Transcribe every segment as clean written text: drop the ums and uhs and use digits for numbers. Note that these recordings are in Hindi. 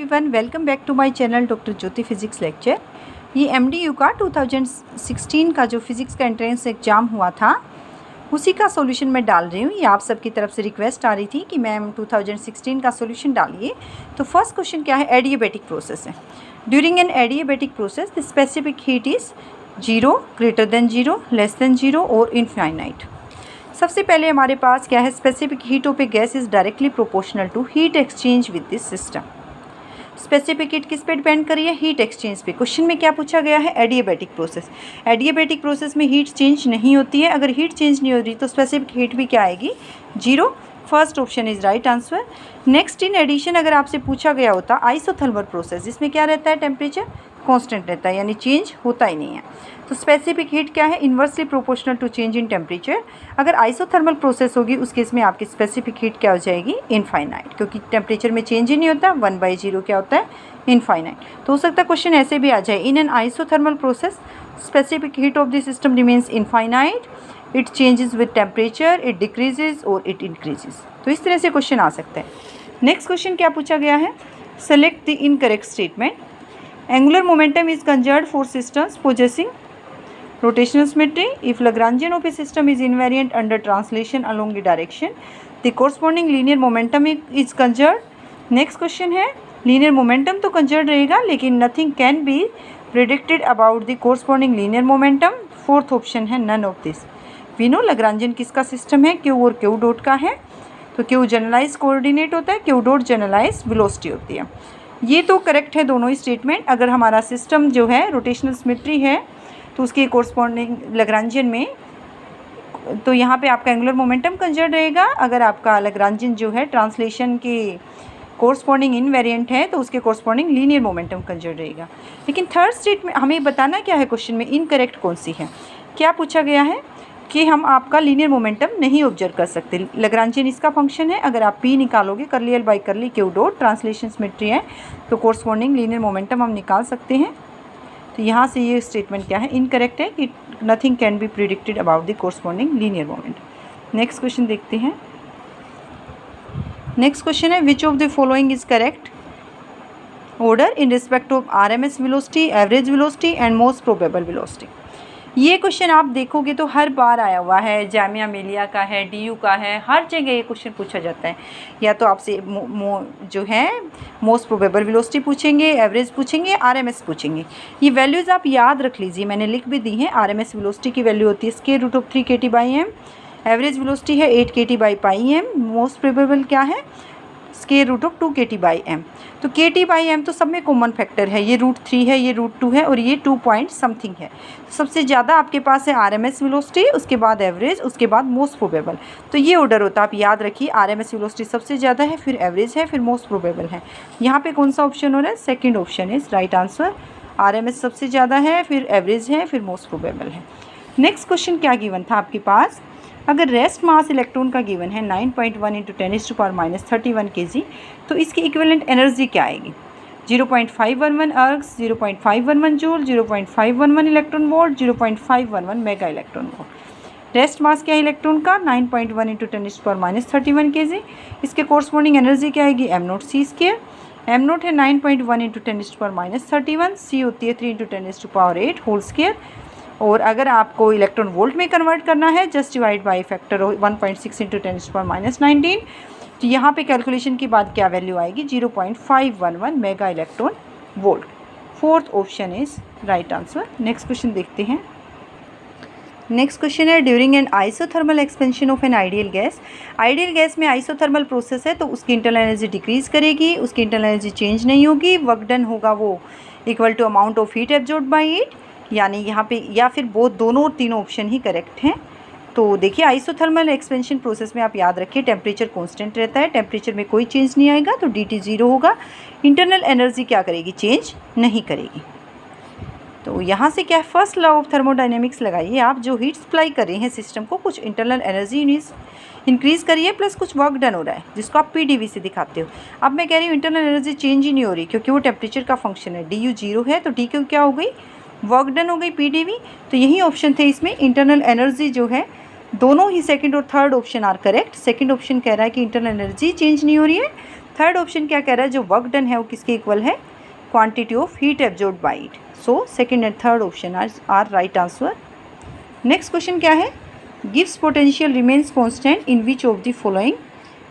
Everyone, welcome back to my channel doctor Jyoti physics lecture. ये एमडीयू का 2016 का जो फिज़िक्स का एंट्रेंस एग्ज़ाम हुआ था उसी का सॉल्यूशन मैं डाल रही हूँ। ये आप सबकी तरफ से रिक्वेस्ट आ रही थी कि मैम 2016 का सॉल्यूशन डालिए। तो फर्स्ट क्वेश्चन क्या है, एडियाबैटिक प्रोसेस है। During an adiabatic process the specific heat is 0, greater than 0, less than 0 और इनफाइनाइट। सबसे पहले हमारे पास क्या है, specific heat of a gas is directly proportional to heat exchange with this system. Specific heat किस पे डिपेंड करी है, हीट एक्सचेंज पे। क्वेश्चन में क्या पूछा गया है, एडियाबैटिक प्रोसेस। एडियाबैटिक प्रोसेस में हीट चेंज नहीं होती है। अगर हीट चेंज नहीं हो रही तो स्पेसिफिक हीट भी क्या आएगी, 0। First option is right answer. Next in addition अगर आपसे पूछा गया होता आइसोथर्मल प्रोसेस, जिसमें क्या रहता है, टेम्परेचर कांस्टेंट रहता है, यानी चेंज होता ही नहीं है। तो स्पेसिफिक हीट क्या है, inversely proportional to change in temperature. अगर आइसोथर्मल प्रोसेस होगी उस केस में आपकी स्पेसिफिक हीट क्या हो जाएगी, इनफाइनाइट, क्योंकि टेम्परेचर में चेंज ही नहीं होता। 1/0 क्या होता है, इनफाइनाइट। तो हो सकता है क्वेश्चन ऐसे भी आ जाए, in an isothermal process specific heat of the system remains infinite, it changes with temperature, it decreases और इट इंक्रीजेज। तो इस तरह से क्वेश्चन आ सकता है। नेक्स्ट क्वेश्चन क्या पूछा गया है, select the incorrect statement. Angular momentum is conserved for systems possessing rotational symmetry. If Lagrangian of a system is invariant under translation along the direction, the corresponding linear momentum is conserved. Next question है, linear momentum तो conserved रहेगा, लेकिन nothing can be predicted about the corresponding linear momentum. Fourth option है none of this. We know Lagrangian किसका सिस्टम है, Q और Q डॉट का है। तो Q जनरलाइज कोऑर्डिनेट होता है, Q डॉट जनरलाइज वेलोसिटी होती है। ये तो करेक्ट है दोनों ही स्टेटमेंट। अगर हमारा सिस्टम जो है रोटेशनल सिमेट्री है तो उसके कोरस्पॉन्डिंग लैग्रांजियन में, तो यहाँ पे आपका एंगुलर मोमेंटम कंजर्व रहेगा। अगर आपका लैग्रांजियन जो है ट्रांसलेशन के कोरस्पॉन्डिंग इनवेरिएंट है तो उसके कोरस्पॉन्डिंग लीनियर मोमेंटम कंजर्व रहेगा। लेकिन थर्ड स्टेटमेंट हमें बताना क्या है, क्वेश्चन में इनकरेक्ट कौन सी है। क्या पूछा गया है कि हम आपका लीनियर मोमेंटम नहीं ऑब्जर्व कर सकते। लैग्रांजियन इसका फंक्शन है। अगर आप P निकालोगे, करली एल बाई करली Q डॉट, ट्रांसलेशन सिमेट्री है तो कोरस्पॉन्डिंग लीनियर मोमेंटम हम निकाल सकते हैं। तो यहाँ से ये स्टेटमेंट क्या है, इनकरेक्ट है कि nothing can be predicted about the corresponding linear momentum. Next question देखते हैं। नेक्स्ट क्वेश्चन है, विच of the following is correct order in respect of RMS velocity, average velocity and most probable velocity. ये क्वेश्चन आप देखोगे तो हर बार आया हुआ है, जामिया मिलिया का है, DU का है, हर जगह ये क्वेश्चन पूछा जाता है। या तो आपसे जो है मोस्ट प्रोबेबल वेलोसिटी पूछेंगे, एवरेज पूछेंगे, RMS पूछेंगे। ये वैल्यूज़ आप याद रख लीजिए, मैंने लिख भी दी हैं। RMS वेलोसिटी की वैल्यू होती है √3 kT/m, एवरेज वेलोसिटी है 8 kT/m, मोस्ट प्रोबेबल क्या है, √2 kT/m। तो kT/m तो सब में कॉमन फैक्टर है, ये √3 है, ये √2 है और ये 2 पॉइंट समथिंग है। सबसे ज़्यादा आपके पास है RMS वेलोसिटी, उसके बाद एवरेज, उसके बाद मोस्ट प्रोबेबल। तो ये ऑर्डर होता है, आप याद रखिए। RMS वेलोसिटी सबसे ज़्यादा है, फिर एवरेज है, फिर मोस्ट प्रोबेबल है। यहाँ पे कौन सा ऑप्शन हो रहा है, second option is right answer. RMS सबसे ज़्यादा है, फिर एवरेज है, फिर मोस्ट प्रोबेबल है। नेक्स्ट क्वेश्चन क्या गिवन था आपके पास, अगर रेस्ट मास इलेक्ट्रॉन का गिवन है 9.1 × 10⁻³ kg, तो इसकी इक्विवेलेंट एनर्जी क्या आएगी, 0.511 अर्ग्स, 0.511 joule, 0.511 electron volt, 0.511 mega electron volt. Rest mass क्या है इलेक्ट्रॉन का, 9.1 × 10⁻³ kg। इसके कोरस्पॉन्डिंग एनर्जी क्या आएगी, m0c²। m0 है 9.1 × 10⁻31, c होती है 3 × 10⁸ होल स्क्वायर। और अगर आपको इलेक्ट्रॉन वोल्ट में कन्वर्ट करना है, जस्ट डिवाइड बाई फैक्टर 1.6 × 10⁻19। तो यहाँ पे कैलकुलेशन के बाद क्या वैल्यू आएगी, 0.511 mega electron volt. Fourth option is right answer. Next question देखते हैं। नेक्स्ट क्वेश्चन है, during N isothermal expansion of an ideal gas. Ideal gas में आइसोथर्मल प्रोसेस है तो उसकी इंटरनल एनर्जी डिक्रीज करेगी, उसकी इंटरनल एनर्जी चेंज नहीं होगी। वर्क डन होगा वो equal to amount of heat absorbed by it, यानी यहाँ पे या फिर वो दोनों और तीनों ऑप्शन ही करेक्ट हैं। तो देखिए आइसोथर्मल एक्सपेंशन प्रोसेस में आप याद रखिए टेम्परेचर कांस्टेंट रहता है, टेम्परेचर में कोई चेंज नहीं आएगा, तो dt 0 होगा। इंटरनल एनर्जी क्या करेगी, चेंज नहीं करेगी। तो यहाँ से क्या है, फर्स्ट लॉ ऑफ थर्मोडाइनमिक्स लगाइए आप। जो हीट सप्लाई कर रहे हैं सिस्टम को, कुछ इंटरनल एनर्जी इंक्रीज़ करिए प्लस कुछ वर्क डन हो रहा है, जिसको आप PdV से दिखाते हो। अब मैं कह रही हूँ इंटरनल एनर्जी चेंज ही नहीं हो रही, क्योंकि वो टेम्परेचर का फंक्शन है। DU 0 है तो DQ क्या हो गई, वर्क डन हो गई, PdV। तो यही ऑप्शन थे इसमें। इंटरनल एनर्जी जो है, दोनों ही सेकंड और third option are correct. Second option कह रहा है कि इंटरनल एनर्जी चेंज नहीं हो रही है, थर्ड ऑप्शन क्या कह रहा है, जो वर्क डन है वो किसके इक्वल है, quantity of heat absorbed by it. So second and third option are right answer. Next question क्या है, गिव्स potential remains constant in which of the following.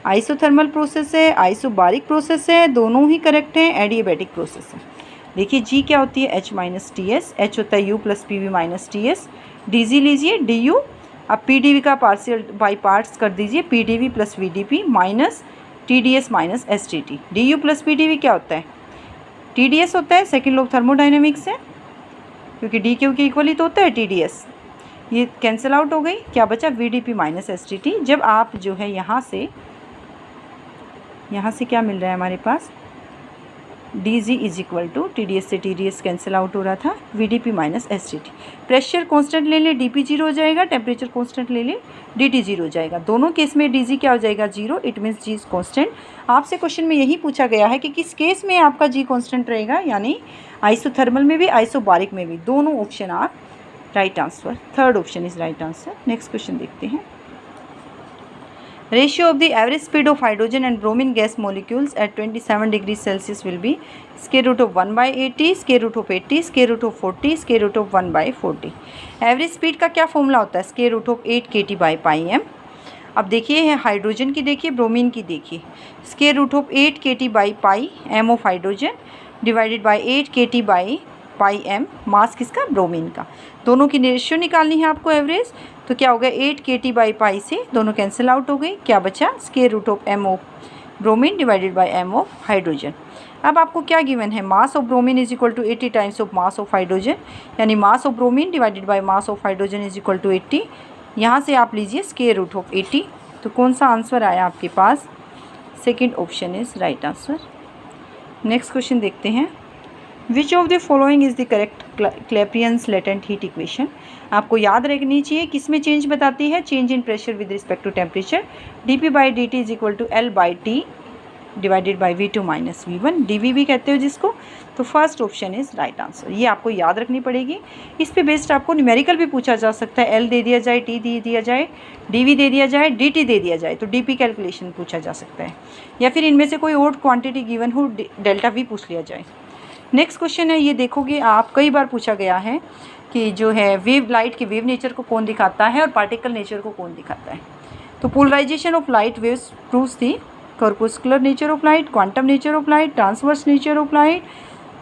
Isothermal process है, आइसोबारिक प्रोसेस है, दोनों ही करेक्ट हैं, एडियाबैटिक प्रोसेस है। देखिए जी क्या होती है, H minus T S, H होता है U plus P V minus T S, D G लीजिए डी यू, अब पी डी वी का पार्शियल बाई पार्ट्स कर दीजिए, P D V plus V D P minus T D S minus S T T. D U plus P D V क्या होता है, टी डी एस होता है, सेकेंड लॉ ऑफ थर्मोडाइनमिक्स है, क्योंकि डी क्यू के इक्वल ही तो होता है टी डी एस। ये कैंसिल आउट हो गई, क्या बचा, V D P minus S T T. जब आप जो है यहाँ से क्या मिल रहा है हमारे पास, D G is equal to T D S से T D S cancel out हो रहा था, V D P minus S T T. Pressure constant ले लें, डी पी जीरो हो जाएगा, टेम्परेचर कांस्टेंट ले लें, डी टी जीरो हो जाएगा। दोनों केस में डी जी क्या हो जाएगा, zero, it means G is constant. आपसे क्वेश्चन में यही पूछा गया है कि किस केस में आपका जी कांस्टेंट रहेगा, यानी आइसोथर्मल में भी आइसोबारिक में भी, दोनों option are right answer. Third option is right answer. Next question देखते हैं, ratio of the average speed of hydrogen and bromine gas molecules at 27 degrees Celsius will be square root of 1 by 80, square root of 80, square root of 40, square root of 1 by 40। Average speed का क्या फॉर्मूला होता है, square root of 8 kT by pi m। अब देखिए हाइड्रोजन की देखिए, ब्रोमीन की देखिए, square root of 8 kT by pi m of hydrogen divided by 8 kT by pi m, mass किसका, ब्रोमीन का। दोनों की रेशियो निकालनी है आपको एवरेज, तो क्या हो गया 8 kT by pi से दोनों कैंसिल आउट हो गई, क्या बचा, square root of m of bromine divided by m of hydrogen. अब आपको क्या गिवन है, mass of bromine is equal to 80 times of mass of hydrogen, यानी mass of bromine divided by mass of hydrogen is equal to 80। यहाँ से आप लीजिए स्क्वायर रूट ऑफ 80, तो कौन सा आंसर आया आपके पास, second option is right answer. Next question देखते हैं, which of the following is the correct Clapeyron latent heat equation. आपको याद रखनी चाहिए किस में चेंज बताती है, change in pressure with respect to temperature. D P by D T is equal to L by T divided by V two minus V one, D V भी कहते हो जिसको। तो first option is right answer, ये आपको याद रखनी पड़ेगी। इस पे बेस्ड आपको न्यूमेरिकल भी पूछा जा सकता है, एल दे दिया जाए, टी दे दिया जाए, डी वी दे दिया जाए, डी टी दे दिया जाए, तो डी पी कैलकुलेशन पूछा जा सकता है, या फिर इनमें से कोई और क्वान्टिटी गिवन हो, डेल्टा वी पूछ लिया जाए। नेक्स्ट क्वेश्चन है, ये देखोगे आप कई बार पूछा गया है कि जो है वेव, लाइट के वेव नेचर को कौन दिखाता है और पार्टिकल नेचर को कौन दिखाता है। तो polarization of light waves proves the corpuscular nature of light, quantum nature of light, transverse nature of light,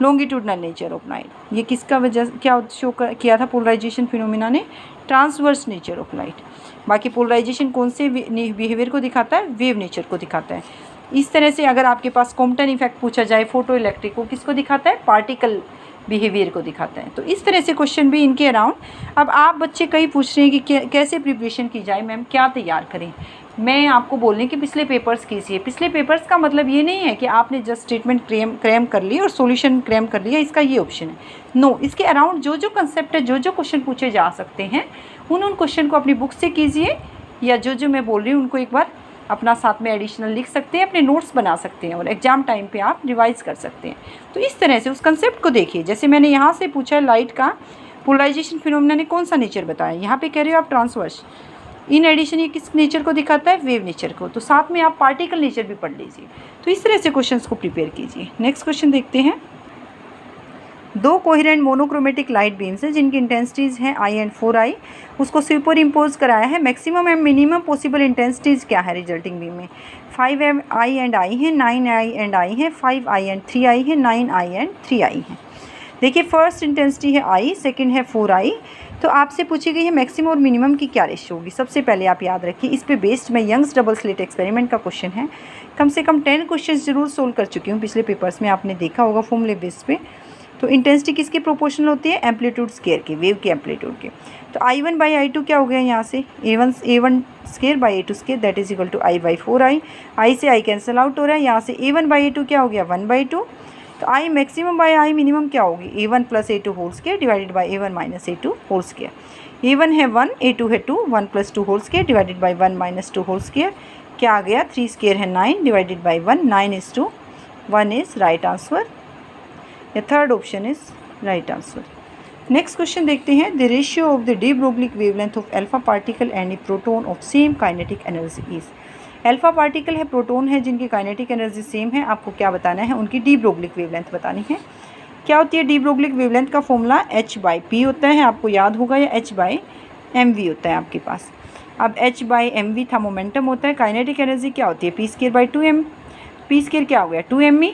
longitudinal nature of light. ये किसका वजह क्या शो किया था पोलराइजेशन फिनोमिना ने, ट्रांसवर्स नेचर ऑफ लाइट। बाकी पोलराइजेशन कौन से बिहेवियर को दिखाता है, वेव नेचर को दिखाता है। इस तरह से अगर आपके पास कॉम्पटन इफेक्ट पूछा जाए, फोटो इलेक्ट्रिक को किसको दिखाता है, पार्टिकल बिहेवियर को दिखाता है। तो इस तरह से क्वेश्चन भी इनके अराउंड। अब आप बच्चे कई पूछ रहे हैं कि कैसे प्रिपरेशन की जाए मैम, क्या तैयार करें। मैं आपको बोल रही कि पिछले पेपर्स कीजिए। पिछले पेपर्स का मतलब ये नहीं है कि आपने जस्ट स्टेटमेंट क्रैम कर ली और सॉल्यूशन क्रैम कर लिया, इसका ये ऑप्शन है। नो, इसके अराउंड जो जो कंसेप्ट है, जो जो क्वेश्चन पूछे जा सकते हैं, उन क्वेश्चन को अपनी बुक से कीजिए, या जो जो मैं बोल रही हूँ उनको एक बार अपना साथ में एडिशनल लिख सकते हैं, अपने नोट्स बना सकते हैं और एग्जाम टाइम पे आप रिवाइज कर सकते हैं। तो इस तरह से उस कंसेप्ट को देखिए। जैसे मैंने यहाँ से पूछा है लाइट का पोलराइजेशन फिनोमेना ने कौन सा नेचर बताया, यहाँ पे कह रहे हो आप ट्रांसवर्स। इन एडिशन ये किस नेचर को दिखाता है, वेव नेचर को। तो साथ में आप पार्टिकल नेचर भी पढ़ लीजिए। तो इस तरह से क्वेश्चन को प्रिपेयर कीजिए। नेक्स्ट क्वेश्चन देखते हैं, दो कोहेरेंट मोनोक्रोमेटिक लाइट बीम्स हैं जिनकी इंटेंसिटीज़ हैं आई एंड 4i, उसको सुपर इम्पोज कराया है। Maximum and minimum possible intensities क्या है रिजल्टिंग बीम में, 5i एंड i है, 9i एंड i है, 5i एंड 3i है, 9i एंड 3i है। देखिए फर्स्ट इंटेंसिटी है i, सेकंड है 4i। तो आपसे पूछी गई है मैक्सिमम और मिनिमम की क्या रेशियो होगी। सबसे पहले आप याद रखिए, इस पे बेस्ड मैं यंग्स डबल स्लिट एक्सपेरिमेंट का क्वेश्चन है, कम से कम 10 क्वेश्चन जरूर सोल्व कर चुकी हूँ पिछले पेपर्स में, आपने देखा होगा फॉर्मूले बेस पे। तो इंटेंसिटी किसके प्रोपोर्शनल होती है, एम्पलीट्यूड स्केयर के, वेव के एम्पलीट्यूड के। तो i1 बाई i2 क्या हो गया यहाँ से, a1 square by a2 square that is equal to i by 4i। i से i कैंसिल आउट हो रहा है, यहाँ से a1 बाई a2 क्या हो गया, 1 बाई 2। तो i maximum by i minimum क्या होगी, a1 plus a2 whole square divided by a1 minus a2 whole square. a1 है 1, a2 है 2, 1 plus 2 whole square divided by 1 minus 2 whole square. क्या आ गया, 3 स्केयर है 9 divided by 1, 9:1 is right answer. या third option is right answer. Next question देखते हैं, the ratio of the de Broglie wavelength of alpha particle and A proton of same kinetic energy is. Alpha particle है, प्रोटॉन है, जिनकी काइनेटिक एनर्जी सेम है, आपको क्या बताना है, उनकी डी ब्रोगली वेवलेंथ बतानी है। क्या होती है डी ब्रोगली वेवलेंथ का फॉर्मूला h/p होता है, आपको याद होगा, या h/mv होता है आपके पास। अब h/mv था मोमेंटम होता है, काइनेटिक एनर्जी क्या होती है p²/2m, p² क्या हो गया 2me,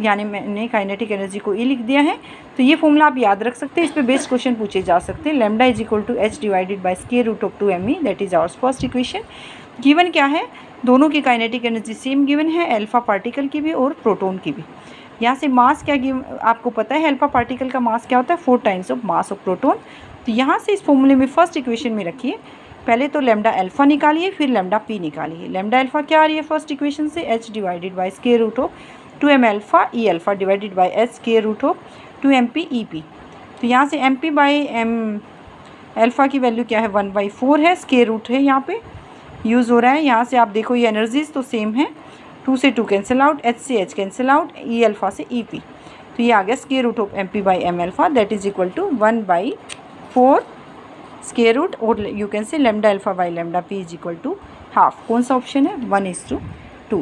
यानी मैंने काइनेटिक एनर्जी को E लिख दिया है। तो ये फॉर्मूला आप याद रख सकते हैं, इस पे बेस्ड क्वेश्चन पूछे जा सकते हैं। Lambda is equal to h/√2me, that is our first equation. Given क्या है, दोनों की काइनेटिक एनर्जी सेम गिवन है, अल्फा पार्टिकल की भी और प्रोटॉन की भी। यहाँ से मास क्या गिवन आपको पता है, अल्फा पार्टिकल का मास क्या होता है 4 times of mass of proton. तो यहाँ से इस फॉर्मूले में फर्स्ट इक्वेशन में रखिए, पहले तो लैम्डा अल्फा निकालिए, फिर लैम्डा पी निकालिए। लैम्डा अल्फा क्या आ रही है फर्स्ट इक्वेशन से, h/2m alpha E alpha divided by h²2mp EP। तो यहाँ से mp/m अल्फा की वैल्यू क्या है 1/4 है, स्क्वायर रूट है यहाँ पे यूज़ हो रहा है। यहाँ से आप देखो ये एनर्जीज तो सेम है, 2 से 2 कैंसिल आउट, h से h cancel out, E alpha से EP। तो ये आ गया square root of mp/m alpha, that is equal to 1/4 square root, और you can say lambda alpha by lambda P is equal to half. कौन सा ऑप्शन है 1:2।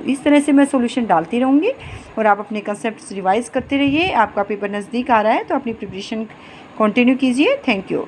इस तरह से मैं सॉल्यूशन डालती रहूँगी और आप अपने कंसेप्ट्स रिवाइज करते रहिए। आपका पेपर नज़दीक आ रहा है तो अपनी प्रिपरेशन कंटिन्यू कीजिए। Thank you.